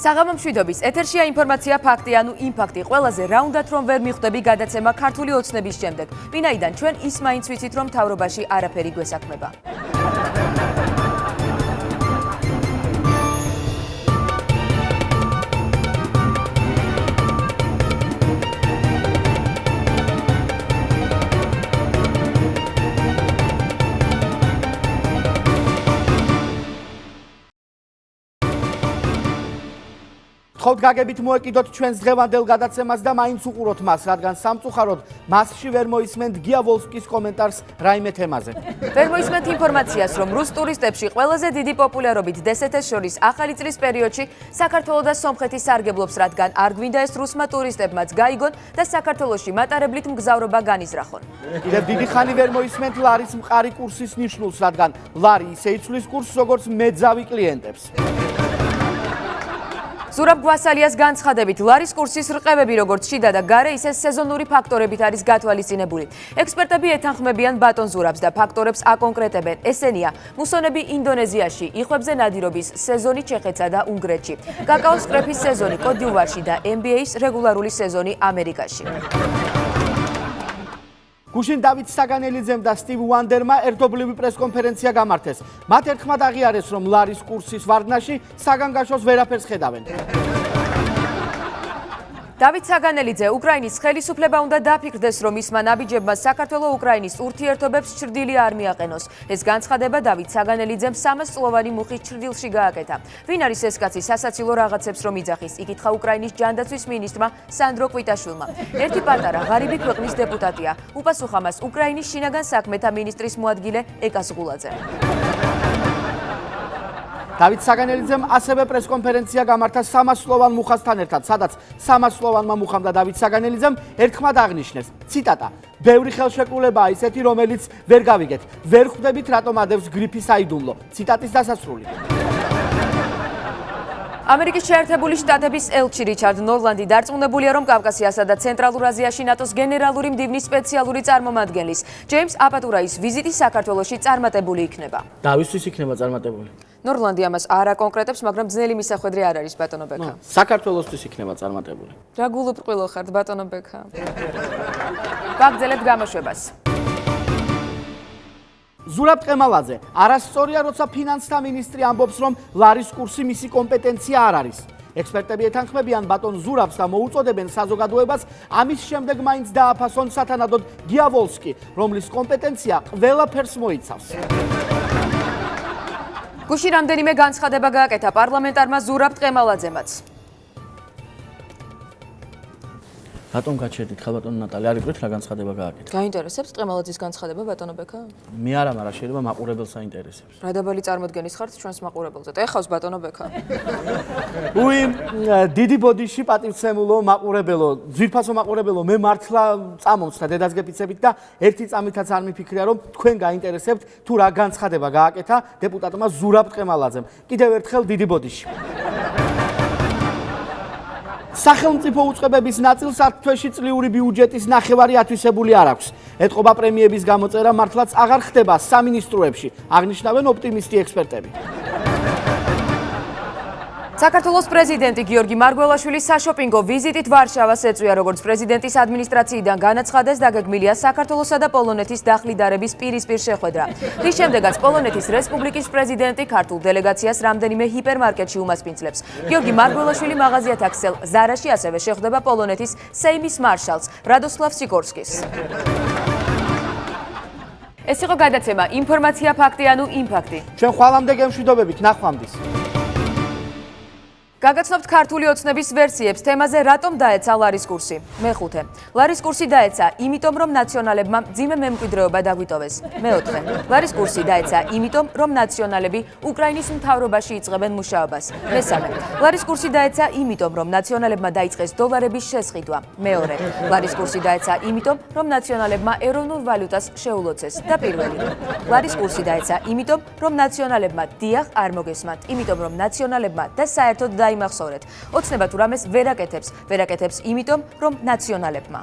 საღამო მშვიდობის ეთერშია ინფორმაცია ფაქტი ანუ იმპაქტი ყველაზე რა უნდათ რომ ვერ მიხვდები გადაცემა ქართული ოცნების შემდეგ ვინაიდან ჩვენ ის მაინც ვიცით რომ მთავრობაში არაფერი გვესაქმება ხოთ გაგებით მოეკიდოთ ჩვენს დღევანდელ გადაცემას და მაინც უყუროთ მას, რადგან სამწუხაროდ მასში ვერ მოისმენთ გია ვოლსკის კომენტარს რაიმე თემაზე. ვერ მოისმენთ ინფორმაციას, რომ რუს ტურისტებში ყველაზე დიდი პოპულარობით დსთ-ს შორის ახალი წლის პერიოდში საქართველოს და სომხეთის სარგებლობს, რადგან არ გვინდა ეს რუსმა ტურისტებმაც გაიგონ და საქართველოში მატარებლით მგზავრობა განიზრახონ. კიდევ დიდი ხანი ვერ მოისმენთ ლარის მყარი კურსის ნიშნულს, რადგან ლარი ისე იცვლის კურსს, როგორც მეძავი კლიენტებს. ზურაბ გვასალიას განცხადებით, ლარის კურსის რყევები როგორც შიდა და გარე, ისე სეზონური ფაქტორებით არის გათვალისწინებული. ექსპერტები ეთანხმებიან ბატონ ზურაბს და ფაქტორებს აკონკრეტებენ. ესენია: მუსონები ინდონეზიაში, იხვებზე ნადირობის სეზონი ჩეხეთსა და უნგრეთში, კაკაოს კრეფის სეზონი კოტ-დ'ივუარში და NBA-ის რეგულარული სეზონი ამერიკაში. გუშინ დავით საგანელიძემ და სტივ უანდერმა ერთობლივი პრესკონფერენცია გამართეს. მათ ერთხმად აღიარეს, რომ ლარის კურსის ვარდნაში საგანგაშოს ვერაფერს ხედავენ. დავით საგანელიძე უკრაინის ხელისუფლება უნდა დაფიქრდეს, რომ ისმა ნაბიჯებმა საქართველო-უკრაინის ურთიერთობებს ჩრდილი არ მიაყენოს. ეს განცხადება დავით საგანელიძემ 300 წლოვანი მუხის ჩრდილში გააკეთა. ვინ არის ეს კაცი სასაცილო რაღაცებს რომ იძახის? იკითხა უკრაინის ჯანდაცვის მინისტრმა სანდრო კვიტაშვილმა. ერთი პატარა ღარიბი ქვეყნის დეპუტატია. უპასუხა მას უკრაინის შინაგან საქმეთა მინისტრის მოადგილე ეკა ზღულაძე. დავით საგანელიძემ ასევე პრესკონფერენცია გამართა 300 წლოვან მუხასთან ერთად, სადაც 300 წლოვანმა მუხამ და დავით საგანელიძემ ერთხმად აღნიშნეს. ციტატა: ბევრი ხელშეკრულებაა ისეთი, რომელიც ვერ გავიგეთ. ვერ ხვდებით, რატომ ადევს გრიფი საიდუმლო. ციტატის დასასრული. ამერიკის შეერთებული შტატების ელჩი რიჩარდ ნორლანდი დარწმუნებულია, რომ კავკასიასა და ცენტრალურ აზიაში ნატოს გენერალური მდივნის სპეციალური წარმომადგენლის ჯეიმს აპატურაის ვიზიტი საქართველოში წარმატებული იქნება. დავისთვის იქნება წარმატებული. ნორლანდი ამას არ აკონკრეტებს, მაგრამ ძნელი მისახვედრი არ არის ბატონო ბექა. საქართველოსთვის იქნება წარმატებული. რა გულუბრყვილო ხართ ბატონო ბექა. ვაგრძელებთ გამოშვებას. ზურაბ ტყემალაძე, არასწორია, როცა ფინანსთა მინისტრი ამბობს, რომ ლარის კურსი მისი კომპეტენცია არ არის. ექსპერტები ეთანხმებიან ბატონ ზურაბს და მოუწოდებენ საზოგადოებას ამის შემდეგ მაინც დააფასონ სათანადოდ გია ვოლსკი, რომლის კომპეტენცია ყველაფერს მოიცავს. გუშინ რამდენიმე განცხადება გააკეთა პარლამენტარმა ზურაბ ტყემალაძემაც. რატომ გაჩერდით ხალბატონო ნატალი? არ იყვით რა განცხადება გააკეთა? გაინტერესებს ტყემალაძის განცხადება ბატონო ბექა? მე არა, მაგრამ შეიძლება მაყურებელს აინტერესებს. რა დაბალი წარმოდგენის ხართ ჩვენს მაყურებელზე? ეხავს ბატონო ბექა. უი, დიდი ბოდიში პატივცემულო მაყურებელო, ძვირფასო მაყურებელო, მე მართლა წამოვცდა დედას გეპიცებით და ერთი წამითაც არ მიფიქრია, რომ თქვენ გაინტერესებთ თუ რა განცხადება გააკეთა დეპუტატმა ზურაბ ტყემალაძემ. კიდევ ერთხელ დიდი ბოდიში. სახელმწიფო უწყებების ნაწილს 10 თვეში წლიური ბიუჯეტის ნახევარი ათვისებული არ აქვს. ეტყობა პრემიების გამოწერა მართლაც აღარ ხდება სამინისტროებში, აღნიშნავენ ოპტიმისტი ექსპერტები. საქართველოს პრეზიდენტი გიორგი მარგველაშვილის საშოპინგო ვიზიტით ვარშავას ეწვია, როგორც პრეზიდენტის ადმინისტრაციიდან განაცხადეს, დაგეგმილია საქართველოსა და პოლონეთის დახლიდარების პირისპირ შეხვედრა. რის შემდეგაც პოლონეთის რესპუბლიკის პრეზიდენტი ქართულ დელეგაციას რამდენიმე ჰიპერმარკეტში უმასპინძლებს. გიორგი მარგველაშვილი მაღაზიათ აქსელ ზარაში ასევე შეხვდება პოლონეთის სეიმის მარშალს რადოსლავ სიკორსკის. ეს იყო გადაცემა ინფორმაცია ფაქტი ანუ იმპაქტი. ჩვენ ხვალამდე გემშვიდობებით, ნახვამდის. გაგაცნობთ ქართული ოცნების ვერსიებს თემაზე რატომ დაეცა ლარის კურსი. მეხუთე. ლარის კურსი დაეცა, იმიტომ რომ ნაციონალებმა მძიმე მემკვიდრეობა დაგვიტოვეს. მეოთხე. ლარის კურსი დაეცა, იმიტომ რომ ნაციონალები უკრაინის მთავრობაში იწყებენ მუშაობას. მესამე. ლარის კურსი დაეცა, იმიტომ რომ ნაციონალებმა დაიწყეს დოლარების შესყიდვა. მეორე. ლარის კურსი დაეცა, იმიტომ რომ ნაციონალებმა ეროვნულ ვალუტას შეულოცეს. და პირველი. ლარის კურსი დაეცა, იმიტომ რომ ნაციონალებმა დიახ არ მოგესმათ, იმიტომ რომ ნაციონალებმა და საერთოდ იმახსოვრეთ. ოცნება თუ რამეს ვერ აკეთებს, იმიტომ რომ ნაციონალებმა